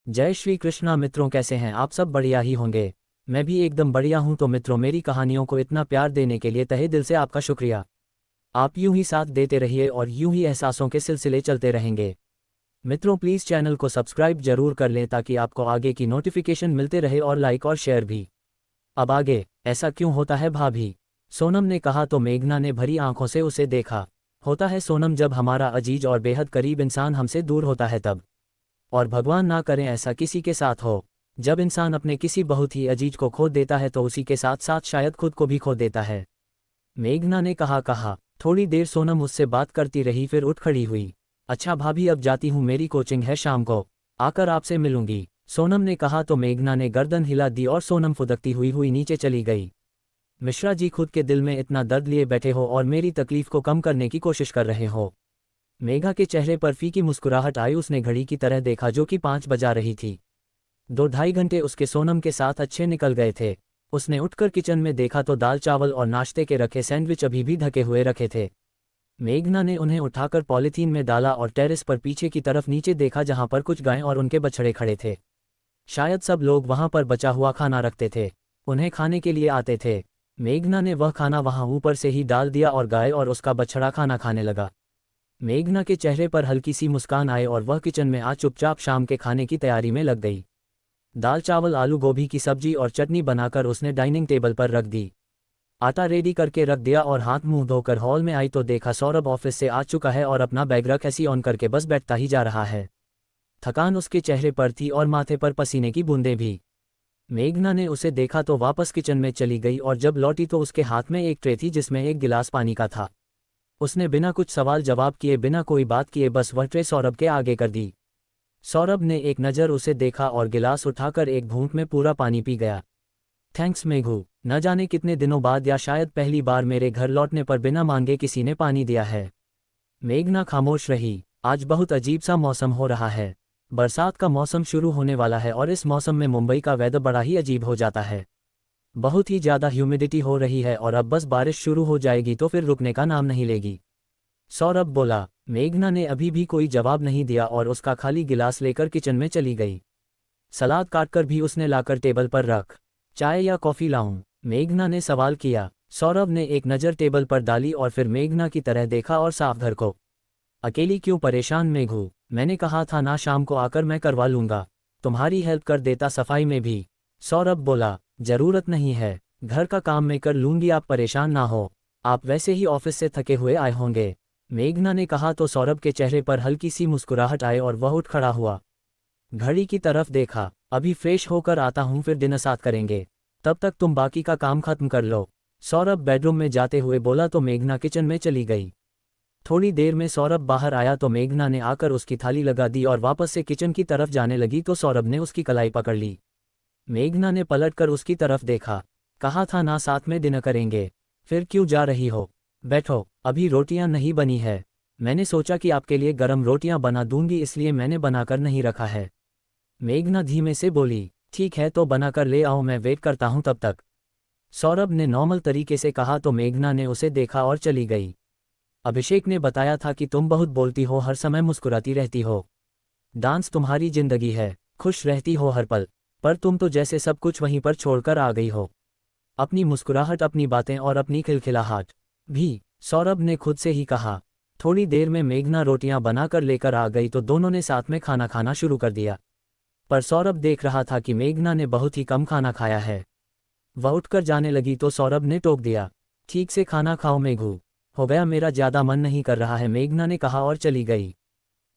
जय श्री कृष्णा मित्रों, कैसे हैं आप सब? बढ़िया ही होंगे। मैं भी एकदम बढ़िया हूं। तो मित्रों, मेरी कहानियों को इतना प्यार देने के लिए तहे दिल से आपका शुक्रिया। आप यूं ही साथ देते रहिए और यूं ही एहसासों के सिलसिले चलते रहेंगे। मित्रों, प्लीज़ चैनल को सब्सक्राइब जरूर कर लें ताकि आपको आगे की नोटिफिकेशन मिलते रहे और लाइक और शेयर भी। अब आगे ऐसा क्यों होता है भाभी? सोनम ने कहा तो मेघना ने भरी आंखों से उसे देखा। होता है सोनम, जब हमारा अजीज और बेहद करीब इंसान हमसे दूर होता है तब। और भगवान ना करें ऐसा किसी के साथ हो। जब इंसान अपने किसी बहुत ही अजीज को खो देता है तो उसी के साथ साथ शायद खुद को भी खो देता है। मेघना ने कहा। थोड़ी देर सोनम उससे बात करती रही, फिर उठ खड़ी हुई। अच्छा भाभी, अब जाती हूँ, मेरी कोचिंग है, शाम को आकर आपसे मिलूंगी, सोनम ने कहा तो मेघना ने गर्दन हिला दी और सोनम फुदकती हुई नीचे चली गई। मिश्रा जी, खुद के दिल में इतना दर्द लिए बैठे हो और मेरी तकलीफ को कम करने की कोशिश कर रहे हो। मेघा के चेहरे पर फीकी मुस्कुराहट आई। उसने घड़ी की तरह देखा जो कि 5 बजा रही थी। 2-2.5 घंटे उसके सोनम के साथ अच्छे निकल गए थे। उसने उठकर किचन में देखा तो दाल चावल और नाश्ते के रखे सैंडविच अभी भी ढके हुए रखे थे। मेघना ने उन्हें उठाकर पॉलीथीन में डाला और टेरेस पर पीछे की तरफ नीचे देखा जहां पर कुछ गायें और उनके बछड़े खड़े थे। शायद सब लोग वहां पर बचा हुआ खाना रखते थे, उन्हें खाने के लिए आते थे। मेघना ने वह खाना वहां ऊपर से ही डाल दिया और गाय और उसका बछड़ा खाना खाने लगा। मेघना के चेहरे पर हल्की सी मुस्कान आई और वह किचन में आ चुपचाप शाम के खाने की तैयारी में लग गई। दाल चावल, आलू गोभी की सब्जी और चटनी बनाकर उसने डाइनिंग टेबल पर रख दी। आटा रेडी करके रख दिया और हाथ मुंह धोकर हॉल में आई तो देखा सौरभ ऑफिस से आ चुका है और अपना बैग रख ऐसी ऑन करके बस बैठता ही जा रहा है। थकान उसके चेहरे पर थी और माथे पर पसीने की बूंदें भी। मेघना ने उसे देखा तो वापस किचन में चली गई और जब लौटी तो उसके हाथ में एक ट्रे थी जिसमें एक गिलास पानी का था। उसने बिना कुछ सवाल जवाब किए, बिना कोई बात किए बस वह ट्रे सौरभ के आगे कर दी। सौरभ ने एक नज़र उसे देखा और गिलास उठाकर एक घूंट में पूरा पानी पी गया। थैंक्स मेघू, न जाने कितने दिनों बाद या शायद पहली बार मेरे घर लौटने पर बिना मांगे किसी ने पानी दिया है। मेघना खामोश रही। आज बहुत अजीब सा मौसम हो रहा है। बरसात का मौसम शुरू होने वाला है और इस मौसम में मुंबई का वेदर बड़ा ही अजीब हो जाता है। बहुत ही ज़्यादा ह्यूमिडिटी हो रही है और अब बस बारिश शुरू हो जाएगी तो फिर रुकने का नाम नहीं लेगी, सौरभ बोला। मेघना ने अभी भी कोई जवाब नहीं दिया और उसका खाली गिलास लेकर किचन में चली गई। सलाद काटकर भी उसने लाकर टेबल पर रख। चाय या कॉफ़ी लाऊं? मेघना ने सवाल किया। सौरभ ने एक नज़र टेबल पर डाली और फिर मेघना की तरह देखा और साफ घर को। अकेली क्यों परेशान मेघू? मैंने कहा था ना, शाम को आकर मैं करवा लूँगा, तुम्हारी हेल्प कर देता सफाई में भी, सौरभ बोला। ज़रूरत नहीं है, घर का काम मैं कर लूँगी, आप परेशान ना हो, आप वैसे ही ऑफिस से थके हुए आए होंगे, मेघना ने कहा तो सौरभ के चेहरे पर हल्की सी मुस्कुराहट आई और वह उठ खड़ा हुआ। घड़ी की तरफ देखा। अभी फ्रेश होकर आता हूँ, फिर डिनर साथ करेंगे, तब तक तुम बाकी का काम खत्म कर लो, सौरभ बेडरूम में जाते हुए बोला तो मेघना किचन में चली गई। थोड़ी देर में सौरभ बाहर आया तो मेघना ने आकर उसकी थाली लगा दी और वापस से किचन की तरफ जाने लगी तो सौरभ ने उसकी कलाई पकड़ ली। मेघना ने पलटकर उसकी तरफ देखा। कहा था ना साथ में डिनर करेंगे, फिर क्यों जा रही हो? बैठो, अभी रोटियां नहीं बनी है, मैंने सोचा कि आपके लिए गरम रोटियां बना दूंगी इसलिए मैंने बनाकर नहीं रखा है, मेघना धीमे से बोली। ठीक है तो बनाकर ले आओ, मैं वेट करता हूं तब तक, सौरभ ने नॉर्मल तरीके से कहा तो मेघना ने उसे देखा और चली गई। अभिषेक ने बताया था कि तुम बहुत बोलती हो, हर समय मुस्कुराती रहती हो, डांस तुम्हारी जिंदगी है, खुश रहती हो हर पल, पर तुम तो जैसे सब कुछ वहीं पर छोड़कर आ गई हो, अपनी मुस्कुराहट, अपनी बातें और अपनी खिलखिलाहट भी, सौरभ ने खुद से ही कहा। थोड़ी देर में मेघना रोटियां बनाकर लेकर आ गई तो दोनों ने साथ में खाना खाना शुरू कर दिया। पर सौरभ देख रहा था कि मेघना ने बहुत ही कम खाना खाया है। वह उठकर जाने लगी तो सौरभ ने टोक दिया। ठीक से खाना खाओ मेघू, हो गया, मेरा ज़्यादा मन नहीं कर रहा है, मेघना ने कहा और चली गई।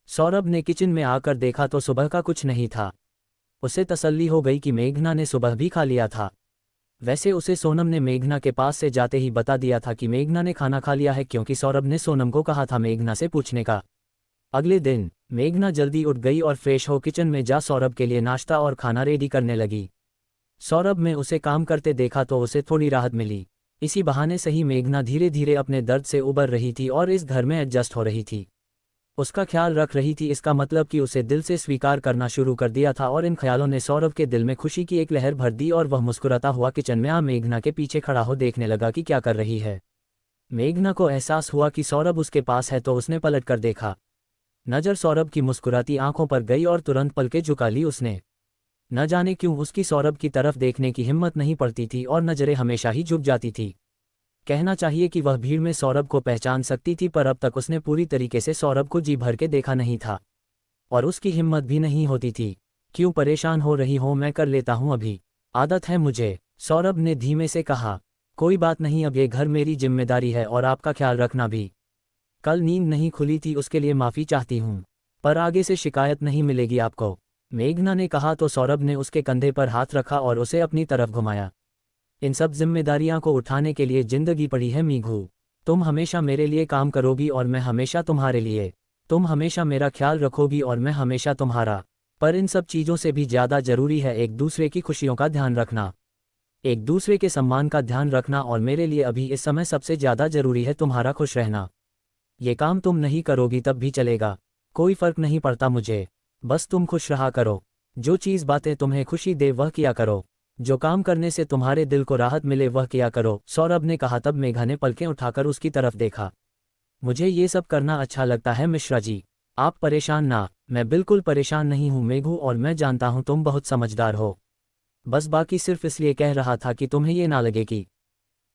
सौरभ ने किचन में आकर देखा तो सुबह का कुछ नहीं था। उसे तसल्ली हो गई कि मेघना ने सुबह भी खा लिया था। वैसे उसे सोनम ने मेघना के पास से जाते ही बता दिया था कि मेघना ने खाना खा लिया है, क्योंकि सौरभ ने सोनम को कहा था मेघना से पूछने का। अगले दिन मेघना जल्दी उठ गई और फ्रेश हो किचन में जा सौरभ के लिए नाश्ता और खाना रेडी करने लगी। सौरभ में उसे काम करते देखा तो उसे थोड़ी राहत मिली। इसी बहाने सही मेघना धीरे धीरे अपने दर्द से उबर रही थी और इस घर में एडजस्ट हो रही थी, उसका ख्याल रख रही थी। इसका मतलब कि उसे दिल से स्वीकार करना शुरू कर दिया था और इन ख्यालों ने सौरभ के दिल में खुशी की एक लहर भर दी और वह मुस्कुराता हुआ किचन में आ मेघना के पीछे खड़ा हो देखने लगा कि क्या कर रही है। मेघना को एहसास हुआ कि सौरभ उसके पास है तो उसने पलट कर देखा। नज़र सौरभ की मुस्कुराती आंखों पर गई और तुरंत पलकें झुका ली उसने। न जाने क्यों उसकी सौरभ की तरफ देखने की हिम्मत नहीं पड़ती थी और नज़रें हमेशा ही झुक जाती थी। कहना चाहिए कि वह भीड़ में सौरभ को पहचान सकती थी, पर अब तक उसने पूरी तरीके से सौरभ को जी भर के देखा नहीं था और उसकी हिम्मत भी नहीं होती थी। क्यों परेशान हो रही हो, मैं कर लेता हूँ अभी, आदत है मुझे, सौरभ ने धीमे से कहा। कोई बात नहीं, अब ये घर मेरी जिम्मेदारी है और आपका ख्याल रखना भी। कल नींद नहीं खुली थी, उसके लिए माफ़ी चाहती हूँ, पर आगे से शिकायत नहीं मिलेगी आपको, मेघना ने कहा तो सौरभ ने उसके कंधे पर हाथ रखा और उसे अपनी तरफ घुमाया। इन सब जिम्मेदारियां को उठाने के लिए जिंदगी पड़ी है मीघू। तुम हमेशा मेरे लिए काम करोगी और मैं हमेशा तुम्हारे लिए। तुम हमेशा मेरा ख्याल रखोगी और मैं हमेशा तुम्हारा। पर इन सब चीज़ों से भी ज़्यादा ज़रूरी है एक दूसरे की खुशियों का ध्यान रखना, एक दूसरे के सम्मान का ध्यान रखना, और मेरे लिए अभी इस समय सबसे ज़्यादा ज़रूरी है तुम्हारा खुश रहना। ये काम तुम नहीं करोगी तब भी चलेगा, कोई फ़र्क नहीं पड़ता मुझे, बस तुम खुश रहा करो। जो चीज़ बातें तुम्हें खुशी दे वह किया करो, जो काम करने से तुम्हारे दिल को राहत मिले वह किया करो, सौरभ ने कहा। तब मेघा ने पलकें उठाकर उसकी तरफ देखा। मुझे ये सब करना अच्छा लगता है मिश्रा जी, आप परेशान ना। मैं बिल्कुल परेशान नहीं हूँ मेघू, और मैं जानता हूँ तुम बहुत समझदार हो, बस बाकी सिर्फ इसलिए कह रहा था कि तुम्हें ये ना लगे कि।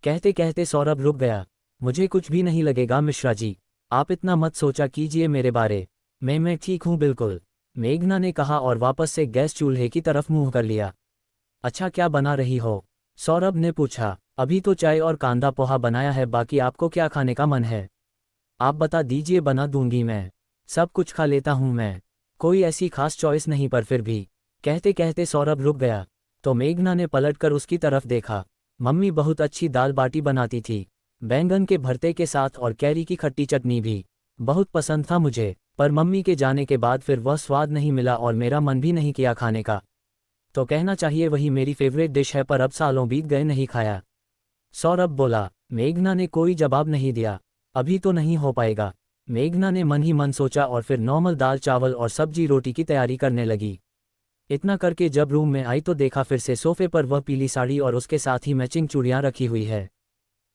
कहते कहते सौरभ रुक गया। मुझे कुछ भी नहीं लगेगा मिश्रा जी, आप इतना मत सोचा कीजिए मेरे बारे में, मैं ठीक हूँ बिल्कुल, मेघना ने कहा और वापस से गैस चूल्हे की तरफ मुंह कर लिया। अच्छा क्या बना रही हो, सौरभ ने पूछा। अभी तो चाय और कांदा पोहा बनाया है, बाकी आपको क्या खाने का मन है आप बता दीजिए, बना दूंगी मैं, सब कुछ खा लेता हूँ मैं, कोई ऐसी खास चॉइस नहीं, पर फिर भी। कहते कहते सौरभ रुक गया तो मेघना ने पलटकर उसकी तरफ देखा। मम्मी बहुत अच्छी दाल बाटी बनाती थी, बैंगन के भरते के साथ, और कैरी की खट्टी चटनी भी बहुत पसंद था मुझे, पर मम्मी के जाने के बाद फिर वह स्वाद नहीं मिला और मेरा मन भी नहीं किया खाने का। तो कहना चाहिए वही मेरी फेवरेट डिश है, पर अब सालों बीत गए नहीं खाया, सौरभ बोला। मेघना ने कोई जवाब नहीं दिया। अभी तो नहीं हो पाएगा, मेघना ने मन ही मन सोचा और फिर नॉर्मल दाल चावल और सब्जी रोटी की तैयारी करने लगी। इतना करके जब रूम में आई तो देखा फिर से सोफे पर वह पीली साड़ी और उसके साथ ही मैचिंग चूड़ियां रखी हुई है।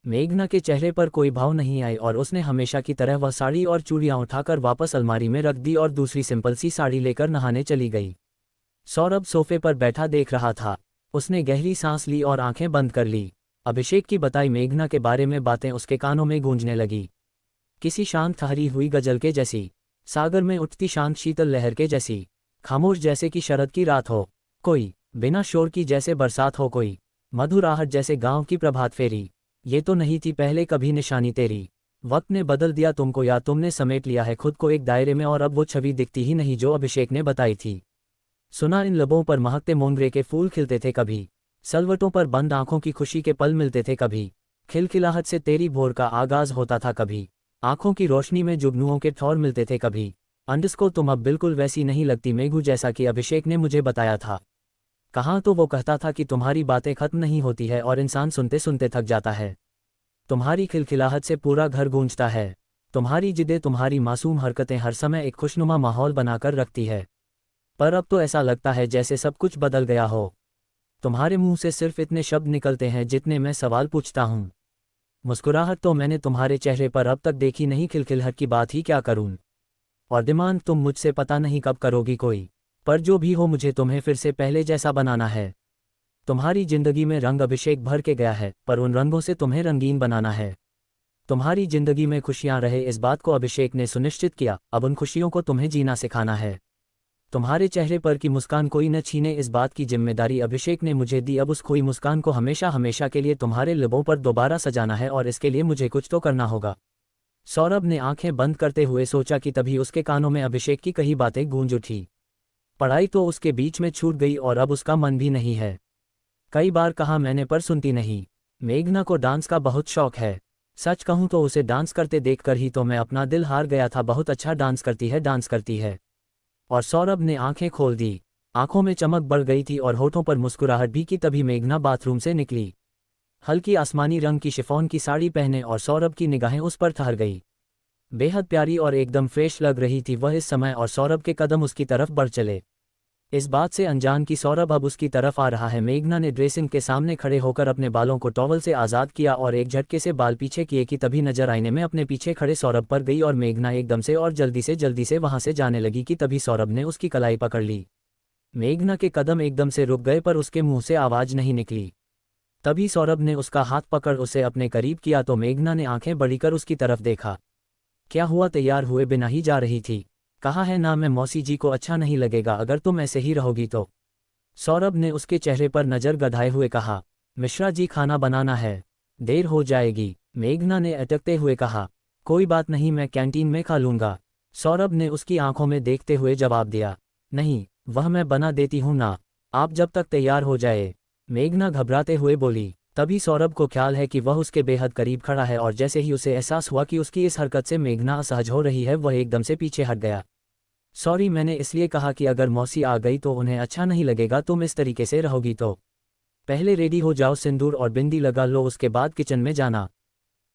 मेघना के चेहरे पर कोई भाव नहीं आई और उसने हमेशा की तरह वह साड़ी और चूड़ियां उठाकर वापस अलमारी में रख दी और दूसरी सिंपल सी साड़ी लेकर नहाने चली गई। सौरभ सोफे पर बैठा देख रहा था। उसने गहरी सांस ली और आंखें बंद कर ली। अभिषेक की बताई मेघना के बारे में बातें उसके कानों में गूंजने लगी, किसी शांत ठहरी हुई गजल के जैसी, सागर में उठती शांत शीतल लहर के जैसी, खामोश जैसे कि शरद की रात हो कोई, बिना शोर की जैसे बरसात हो कोई, मधुर आहट जैसे गांव की प्रभात फेरी। ये तो नहीं थी पहले कभी निशानी तेरी, वक्त ने बदल दिया तुमको या तुमने समेट लिया है खुद को एक दायरे में, और अब वो छवि दिखती ही नहीं जो अभिषेक ने बताई थी। सुना इन लबों पर महकते मोंगरे के फूल खिलते थे कभी, सलवटों पर बंद आंखों की खुशी के पल मिलते थे कभी, खिलखिलाहट से तेरी भोर का आगाज होता था कभी, आंखों की रोशनी में जुगनुओं के ठौर मिलते थे कभी। अंडस्को तुम अब बिल्कुल वैसी नहीं लगती मेघू जैसा कि अभिषेक ने मुझे बताया था। कहाँ तो वो कहता था कि तुम्हारी बातें खत्म नहीं होती है और इंसान सुनते सुनते थक जाता है। तुम्हारी खिलखिलाहट से पूरा घर गूंजता है, तुम्हारी जिद्दें तुम्हारी मासूम हरकतें हर समय एक खुशनुमा माहौल बनाकर रखती है। पर अब तो ऐसा लगता है जैसे सब कुछ बदल गया हो। तुम्हारे मुंह से सिर्फ इतने शब्द निकलते हैं जितने मैं सवाल पूछता हूँ। मुस्कुराहट तो मैंने तुम्हारे चेहरे पर अब तक देखी नहीं, खिलखिलाहट की बात ही क्या करूँ। और डिमांड तुम मुझसे पता नहीं कब करोगी कोई, पर जो भी हो मुझे तुम्हें फिर से पहले जैसा बनाना है। तुम्हारी जिंदगी में रंग अभिषेक भर के गया है, पर उन रंगों से तुम्हें रंगीन बनाना है। तुम्हारी जिंदगी में खुशियां रहे इस बात को अभिषेक ने सुनिश्चित किया, अब उन खुशियों को तुम्हें जीना सिखाना है। तुम्हारे चेहरे पर की मुस्कान कोई न छीने इस बात की जिम्मेदारी अभिषेक ने मुझे दी, अब उस खोई मुस्कान को हमेशा हमेशा के लिए तुम्हारे लबों पर दोबारा सजाना है और इसके लिए मुझे कुछ तो करना होगा। सौरभ ने आंखें बंद करते हुए सोचा कि तभी उसके कानों में अभिषेक की कई बातें गूंज उठी। पढ़ाई तो उसके बीच में छूट गई और अब उसका मन भी नहीं है। कई बार कहा मैंने पर सुनती नहीं। मेघना को डांस का बहुत शौक है, सच कहूँ तो उसे डांस करते देखकर ही तो मैं अपना दिल हार गया था। बहुत अच्छा डांस करती है, डांस करती है। और सौरभ ने आंखें खोल दी, आंखों में चमक बढ़ गई थी और होठों पर मुस्कुराहट भी की। तभी मेघना बाथरूम से निकली, हल्की आसमानी रंग की शिफॉन की साड़ी पहने, और सौरभ की निगाहें उस पर ठहर गई। बेहद प्यारी और एकदम फ्रेश लग रही थी वह इस समय, और सौरभ के कदम उसकी तरफ बढ़ चले। इस बात से अनजान कि सौरभ अब उसकी तरफ आ रहा है, मेघना ने ड्रेसिंग के सामने खड़े होकर अपने बालों को टॉवल से आज़ाद किया और एक झटके से बाल पीछे किए कि तभी नजर आईने में अपने पीछे खड़े सौरभ पर गई और मेघना एकदम से और जल्दी से वहां से जाने लगी कि तभी सौरभ ने उसकी कलाई पकड़ ली। मेघना के कदम एकदम से रुक गए पर उसके मुंह से आवाज नहीं निकली। तभी सौरभ ने उसका हाथ पकड़ उसे अपने करीब किया तो मेघना ने आंखें बड़ी कर उसकी तरफ देखा। क्या हुआ, तैयार हुए बिना ही जा रही थी? कहा है ना मैं मौसी जी को अच्छा नहीं लगेगा अगर तुम ऐसे ही रहोगी तो। सौरभ ने उसके चेहरे पर नजर गधाए हुए कहा। मिश्रा जी खाना बनाना है, देर हो जाएगी। मेघना ने अटकते हुए कहा। कोई बात नहीं, मैं कैंटीन में खा लूंगा। सौरभ ने उसकी आंखों में देखते हुए जवाब दिया। नहीं, वह मैं बना देती हूं ना, आप जब तक तैयार हो जाए। मेघना घबराते हुए बोली। तभी सौरभ को ख्याल है कि वह उसके बेहद करीब खड़ा है और जैसे ही उसे एहसास हुआ कि उसकी इस हरकत से मेघना असहज हो रही है वह एकदम से पीछे हट गया। सॉरी, मैंने इसलिए कहा कि अगर मौसी आ गई तो उन्हें अच्छा नहीं लगेगा, तुम इस तरीके से रहोगी तो। पहले रेडी हो जाओ, सिंदूर और बिंदी लगा लो, उसके बाद किचन में जाना।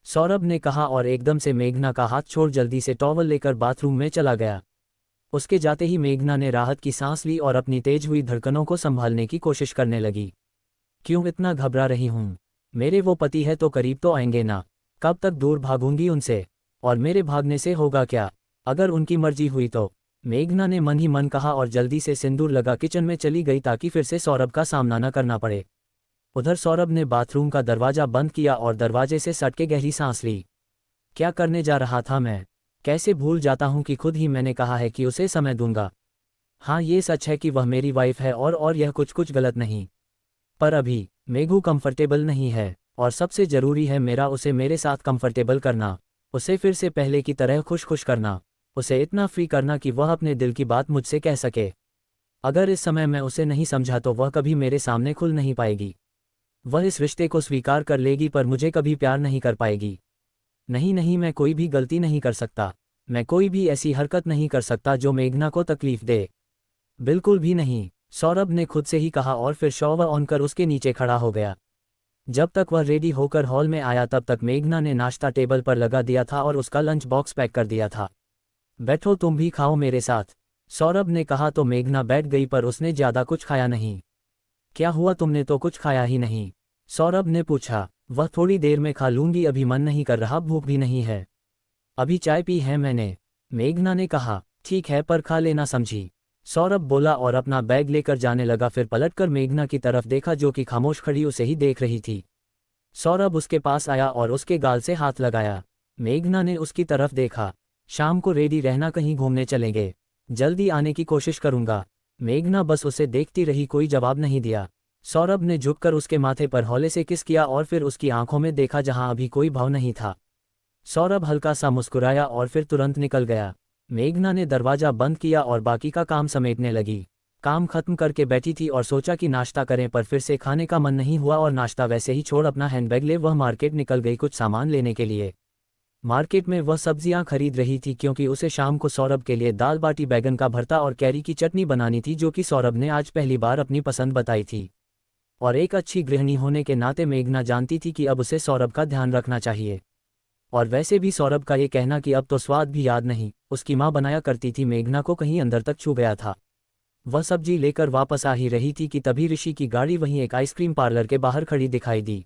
सौरभ ने कहा और एकदम से मेघना का हाथ छोड़ जल्दी से टॉवल लेकर बाथरूम में चला गया। उसके जाते ही मेघना ने राहत की सांस ली और अपनी तेज हुई धड़कनों को संभालने की कोशिश करने लगी। क्यों इतना घबरा रही हूँ? मेरे वो पति है तो करीब तो आएंगे ना, कब तक दूर भागूंगी उनसे? और मेरे भागने से होगा क्या, अगर उनकी मर्जी हुई तो? मेघना ने मन ही मन कहा और जल्दी से सिंदूर लगा किचन में चली गई ताकि फिर से सौरभ का सामना न करना पड़े। उधर सौरभ ने बाथरूम का दरवाजा बंद किया और दरवाजे से सट के गहरी सांस ली। क्या करने जा रहा था मैं? कैसे भूल जाता हूँ कि खुद ही मैंने कहा है कि उसे समय दूंगा। हाँ, ये सच है कि वह मेरी वाइफ है और यह कुछ गलत नहीं, पर अभी मेघू कंफर्टेबल नहीं है और सबसे जरूरी है मेरा उसे मेरे साथ कंफर्टेबल करना, उसे फिर से पहले की तरह खुश करना, उसे इतना फ्री करना कि वह अपने दिल की बात मुझसे कह सके। अगर इस समय मैं उसे नहीं समझा तो वह कभी मेरे सामने खुल नहीं पाएगी। वह इस रिश्ते को स्वीकार कर लेगी पर मुझे कभी प्यार नहीं कर पाएगी। नहीं, मैं कोई भी गलती नहीं कर सकता, मैं कोई भी ऐसी हरकत नहीं कर सकता जो मेघना को तकलीफ दे, बिल्कुल भी नहीं। सौरभ ने खुद से ही कहा और फिर शॉवर ऑन कर उसके नीचे खड़ा हो गया। जब तक वह रेडी होकर हॉल में आया तब तक मेघना ने नाश्ता टेबल पर लगा दिया था और उसका लंच बॉक्स पैक कर दिया था। बैठो, तुम भी खाओ मेरे साथ, सौरभ ने कहा तो मेघना बैठ गई पर उसने ज्यादा कुछ खाया नहीं। क्या हुआ, तुमने तो कुछ खाया ही नहीं? सौरभ ने पूछा। वह थोड़ी देर में खा लूंगी, अभी मन नहीं कर रहा, भूख भी नहीं है। अभी चाय पी है मैंने, मेघना ने कहा। ठीक है पर खा लेना, समझी? सौरभ बोला और अपना बैग लेकर जाने लगा। फिर पलटकर मेघना की तरफ देखा जो कि खामोश खड़ी उसे ही देख रही थी। सौरभ उसके पास आया और उसके गाल से हाथ लगाया। मेघना ने उसकी तरफ देखा। शाम को रेडी रहना, कहीं घूमने चलेंगे, जल्दी आने की कोशिश करूंगा। मेघना बस उसे देखती रही, कोई जवाब नहीं दिया। सौरभ ने झुककर उसके माथे पर हौले से किस किया और फिर उसकी आंखों में देखा जहां अभी कोई भाव नहीं था। सौरभ हल्का सा मुस्कुराया और फिर तुरंत निकल गया। मेघना ने दरवाजा बंद किया और बाकी का काम समेटने लगी। काम खत्म करके बैठी थी और सोचा कि नाश्ता करें पर फिर से खाने का मन नहीं हुआ और नाश्ता वैसे ही छोड़ अपना हैंडबैग ले वह मार्केट निकल गई कुछ सामान लेने के लिए। मार्केट में वह सब्जियां खरीद रही थी क्योंकि उसे शाम को सौरभ के लिए दाल बाटी, बैगन का भरता और कैरी की चटनी बनानी थी जो कि सौरभ ने आज पहली बार अपनी पसंद बताई थी। और एक अच्छी गृहिणी होने के नाते मेघना जानती थी कि अब उसे सौरभ का ध्यान रखना चाहिए। और वैसे भी सौरभ का ये कहना कि अब तो स्वाद भी याद नहीं, उसकी माँ बनाया करती थी, मेघना को कहीं अंदर तक छू गया था। वह सब्जी लेकर वापस आ ही रही थी कि तभी ऋषि की गाड़ी वहीं एक आइसक्रीम पार्लर के बाहर खड़ी दिखाई दी।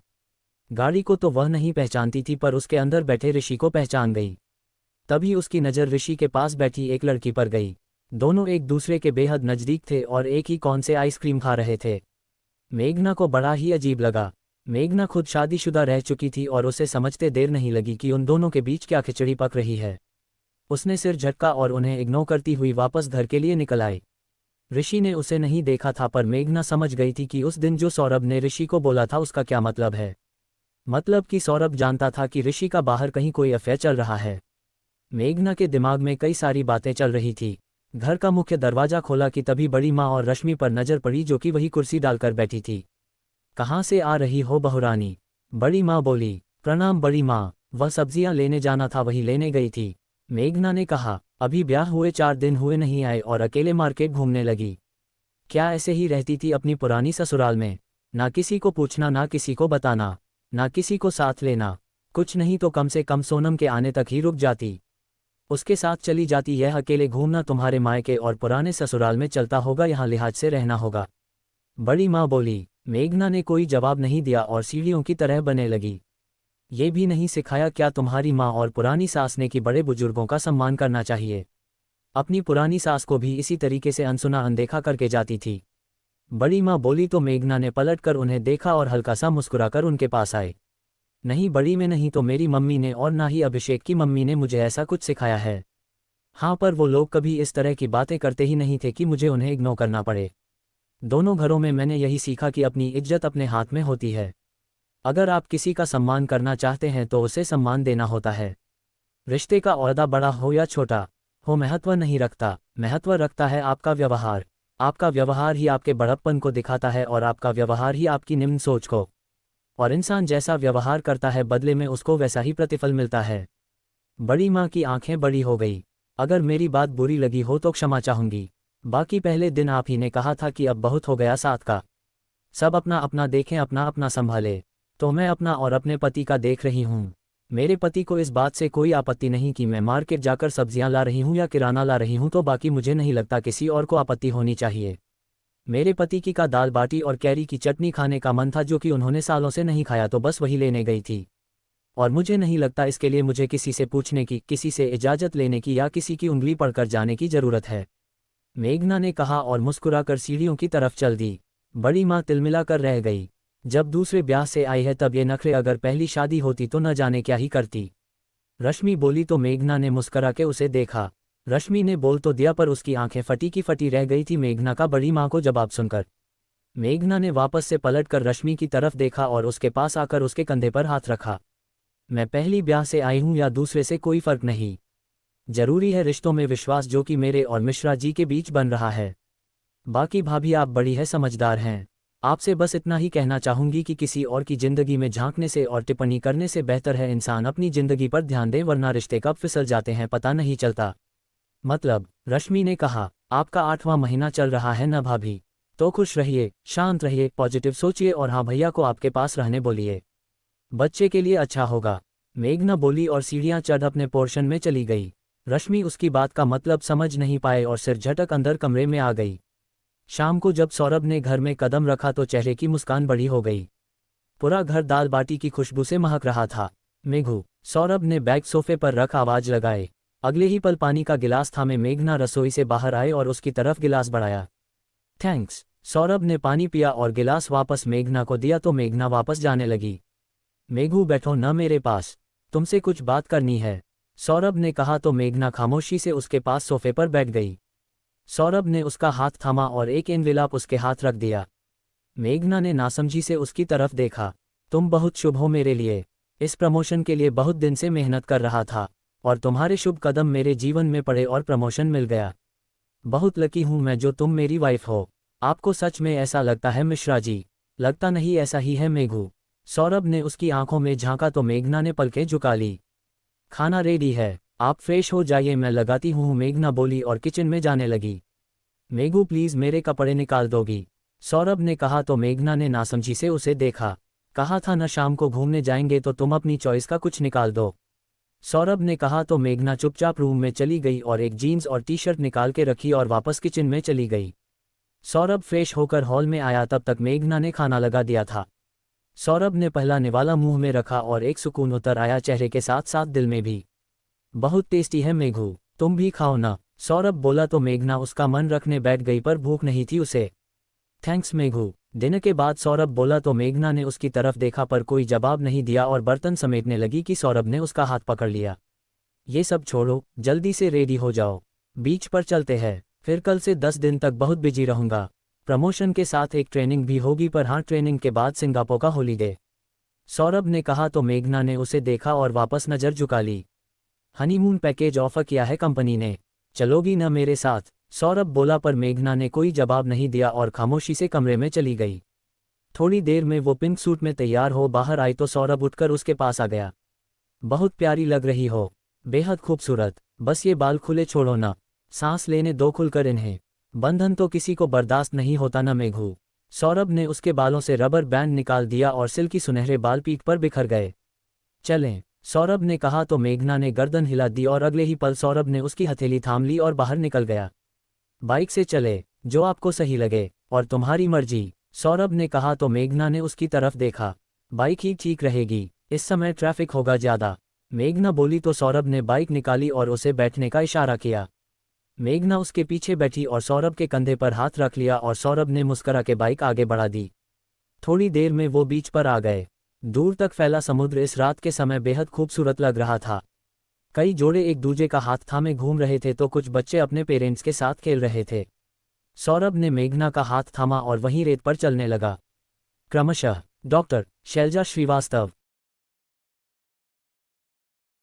गाड़ी को तो वह नहीं पहचानती थी पर उसके अंदर बैठे ऋषि को पहचान गई। तभी उसकी नज़र ऋषि के पास बैठी एक लड़की पर गई। दोनों एक दूसरे के बेहद नज़दीक थे और एक ही कौन से आइसक्रीम खा रहे थे। मेघना को बड़ा ही अजीब लगा। मेघना खुद शादीशुदा रह चुकी थी और उसे समझते देर नहीं लगी कि उन दोनों के बीच क्या खिचड़ी पक रही है। उसने सिर झटका और उन्हें इग्नोर करती हुई वापस घर के लिए निकल आई। ऋषि ने उसे नहीं देखा था पर मेघना समझ गई थी कि उस दिन जो सौरभ ने ऋषि को बोला था उसका क्या मतलब है। मतलब कि सौरभ जानता था कि ऋषि का बाहर कहीं कोई अफेयर चल रहा है। मेघना के दिमाग में कई सारी बातें चल रही थी। घर का मुख्य दरवाजा खोला कि तभी बड़ी माँ और रश्मि पर नजर पड़ी जो कि वही कुर्सी डालकर बैठी थी। कहाँ से आ रही हो बहुरानी? बड़ी माँ बोली। प्रणाम बड़ी माँ, वह सब्जियां लेने जाना था वही लेने गई थी, मेघना ने कहा। अभी ब्याह हुए 4 दिन हुए नहीं आए और अकेले मार्केट घूमने लगी। क्या ऐसे ही रहती थी अपनी पुरानी ससुराल में? ना किसी को पूछना, ना किसी को बताना, ना किसी को साथ लेना, कुछ नहीं तो कम से कम सोनम के आने तक ही रुक जाती। उसके साथ चली जाती। यह अकेले घूमना तुम्हारे मायके और पुराने ससुराल में चलता होगा, यहाँ लिहाज से रहना होगा। बड़ी माँ बोली। मेघना ने कोई जवाब नहीं दिया और सीढ़ियों की तरह बने लगी। ये भी नहीं सिखाया क्या तुम्हारी माँ और पुरानी सास ने कि बड़े बुजुर्गों का सम्मान करना चाहिए? अपनी पुरानी सास को भी इसी तरीके से अनसुना अनदेखा करके जाती थी। बड़ी माँ बोली तो मेघना ने पलटकर उन्हें देखा और हल्का सा मुस्कुराकर उनके पास आए। नहीं बड़ी में नहीं तो मेरी मम्मी ने, और ना ही अभिषेक की मम्मी ने मुझे ऐसा कुछ सिखाया है। हाँ, पर वो लोग कभी इस तरह की बातें करते ही नहीं थे कि मुझे उन्हें इग्नोर करना पड़े। दोनों घरों में मैंने यही सीखा कि अपनी इज्जत अपने हाथ में होती है। अगर आप किसी का सम्मान करना चाहते हैं तो उसे सम्मान देना होता है। रिश्ते का ओहदा बड़ा हो या छोटा हो महत्व नहीं रखता, महत्व रखता है आपका व्यवहार। आपका व्यवहार ही आपके बड़प्पन को दिखाता है और आपका व्यवहार ही आपकी निम्न सोच को। और इंसान जैसा व्यवहार करता है बदले में उसको वैसा ही प्रतिफल मिलता है। बड़ी माँ की आंखें बड़ी हो गई। अगर मेरी बात बुरी लगी हो तो क्षमा चाहूंगी। बाकी पहले दिन आप ही ने कहा था कि अब बहुत हो गया साथ का। सब अपना अपना देखें, अपना अपना संभाले। तो मैं अपना और अपने पति का देख रही हूँ। मेरे पति को इस बात से कोई आपत्ति नहीं कि मैं मार्केट जाकर सब्जियां ला रही हूँ या किराना ला रही हूँ, तो बाकी मुझे नहीं लगता किसी और को आपत्ति होनी चाहिए। मेरे पति की का दाल बाटी और कैरी की चटनी खाने का मन था, जो कि उन्होंने सालों से नहीं खाया, तो बस वही लेने गई थी। और मुझे नहीं लगता इसके लिए मुझे किसी से पूछने की, किसी से इजाज़त लेने की या किसी की उंगली पकड़कर जाने की ज़रूरत है। मेघना ने कहा और मुस्कुराकर सीढ़ियों की तरफ चल दी। बड़ी माँ तिलमिला कर रह गई। जब दूसरे ब्याह से आई है तब ये नखरे, अगर पहली शादी होती तो न जाने क्या ही करती। रश्मि बोली तो मेघना ने मुस्करा के उसे देखा। रश्मि ने बोल तो दिया पर उसकी आंखें फटी की फटी रह गई थी मेघना का बड़ी माँ को जवाब सुनकर। मेघना ने वापस से पलटकर रश्मि की तरफ देखा और उसके पास आकर उसके कंधे पर हाथ रखा। मैं पहली ब्याह से आई हूँ या दूसरे से कोई फर्क नहीं। जरूरी है रिश्तों में विश्वास, जो कि मेरे और मिश्रा जी के बीच बन रहा है। बाकी भाभी आप बड़ी है, समझदार हैं। आपसे बस इतना ही कहना चाहूंगी कि किसी और की जिंदगी में झांकने से और टिप्पणी करने से बेहतर है इंसान अपनी जिंदगी पर ध्यान दे, वरना रिश्ते कब फिसल जाते हैं पता नहीं चलता। मतलब? रश्मि ने कहा। आपका 8वां महीना चल रहा है न भाभी? तो खुश रहिए, शांत रहिए, पॉजिटिव सोचिए और हाँ भैया को आपके पास रहने बोलिए। बच्चे के लिए अच्छा होगा। मेघना बोली और सीढ़ियां चढ़ अपने पोर्शन में चली गई। रश्मि उसकी बात का मतलब समझ नहीं पाए और सिर झटक अंदर कमरे में आ गई। शाम को जब सौरभ ने घर में कदम रखा तो चेहरे की मुस्कान बड़ी हो गई। पूरा घर दाल बाटी की खुशबू से महक रहा था। मेघू, सौरभ ने बैग सोफे पर रख आवाज लगाए। अगले ही पल पानी का गिलास थामे मेघना रसोई से बाहर आए और उसकी तरफ गिलास बढ़ाया। थैंक्स। सौरभ ने पानी पिया और गिलास वापस मेघना को दिया तो मेघना वापस जाने लगी। मेघू बैठो न मेरे पास, तुमसे कुछ बात करनी है, सौरभ ने कहा तो मेघना खामोशी से उसके पास सोफे पर बैठ गई। सौरभ ने उसका हाथ थामा और एक एनवेलप उसके हाथ रख दिया। मेघना ने नासमझी से उसकी तरफ देखा। तुम बहुत शुभ हो मेरे लिए। इस प्रमोशन के लिए बहुत दिन से मेहनत कर रहा था और तुम्हारे शुभ कदम मेरे जीवन में पड़े और प्रमोशन मिल गया। बहुत लकी हूं मैं जो तुम मेरी वाइफ हो। आपको सच में ऐसा लगता है मिश्रा जी? लगता नहीं, ऐसा ही है मेघू। सौरभ ने उसकी आंखों में झांका तो मेघना ने पलकें झुका ली। खाना रेडी है, आप फ्रेश हो जाइए, मैं लगाती हूँ, मेघना बोली और किचन में जाने लगी। मेघू प्लीज मेरे कपड़े निकाल दोगी? सौरभ ने कहा तो मेघना ने नासमझी से उसे देखा। कहा था न शाम को घूमने जाएंगे तो तुम अपनी चॉइस का कुछ निकाल दो। सौरभ ने कहा तो मेघना चुपचाप रूम में चली गई और एक जीन्स और टी शर्ट निकाल के रखी और वापस किचन में चली गई। सौरभ फ्रेश होकर हॉल में आया तब तक मेघना ने खाना लगा दिया था। सौरभ ने पहला निवाला मुंह में रखा और एक सुकून उतर आया चेहरे के साथ साथ दिल में भी। बहुत टेस्टी है मेघू, तुम भी खाओ ना, सौरभ बोला तो मेघना उसका मन रखने बैठ गई पर भूख नहीं थी उसे। थैंक्स मेघू। दिन के बाद सौरभ बोला तो मेघना ने उसकी तरफ देखा पर कोई जवाब नहीं दिया और बर्तन समेटने लगी कि सौरभ ने उसका हाथ पकड़ लिया। ये सब छोड़ो, जल्दी से रेडी हो जाओ, बीच पर चलते हैं, फिर कल से 10 दिन तक बहुत बिजी रहूंगा। प्रमोशन के साथ एक ट्रेनिंग भी होगी, पर हाँ ट्रेनिंग के बाद सिंगापुर का हॉलीडे। सौरभ ने कहा तो मेघना ने उसे देखा और वापस नजर झुका ली। हनीमून पैकेज ऑफर किया है कंपनी ने, चलोगी न मेरे साथ? सौरभ बोला पर मेघना ने कोई जवाब नहीं दिया और खामोशी से कमरे में चली गई। थोड़ी देर में वो पिंक सूट में तैयार हो बाहर आई तो सौरभ उठकर उसके पास आ गया। बहुत प्यारी लग रही हो, बेहद खूबसूरत, बस ये बाल खुले छोड़ो ना, सांस लेने दो खुलकर इन्हें, बंधन तो किसी को बर्दाश्त नहीं होता ना मेघू। सौरभ ने उसके बालों से रबर बैंड निकाल दिया और सिल्की सुनहरे बाल पीठ पर बिखर गए। चलें, सौरभ ने कहा तो मेघना ने गर्दन हिला दी और अगले ही पल सौरभ ने उसकी हथेली थाम ली और बाहर निकल गया। बाइक से चले, जो आपको सही लगे, और तुम्हारी मर्जी, सौरभ ने कहा तो मेघना ने उसकी तरफ देखा। बाइक ही ठीक रहेगी, इस समय ट्रैफिक होगा ज़्यादा, मेघना बोली तो सौरभ ने बाइक निकाली और उसे बैठने का इशारा किया। मेघना उसके पीछे बैठी और सौरभ के कंधे पर हाथ रख लिया और सौरभ ने मुस्कुरा के बाइक आगे बढ़ा दी। थोड़ी देर में वो बीच पर आ गए। दूर तक फैला समुद्र इस रात के समय बेहद खूबसूरत लग रहा था। कई जोड़े एक दूजे का हाथ थामे घूम रहे थे तो कुछ बच्चे अपने पेरेंट्स के साथ खेल रहे थे। सौरभ ने मेघना का हाथ थामा और वहीं रेत पर चलने लगा। क्रमशः डॉक्टर शैलजा श्रीवास्तव,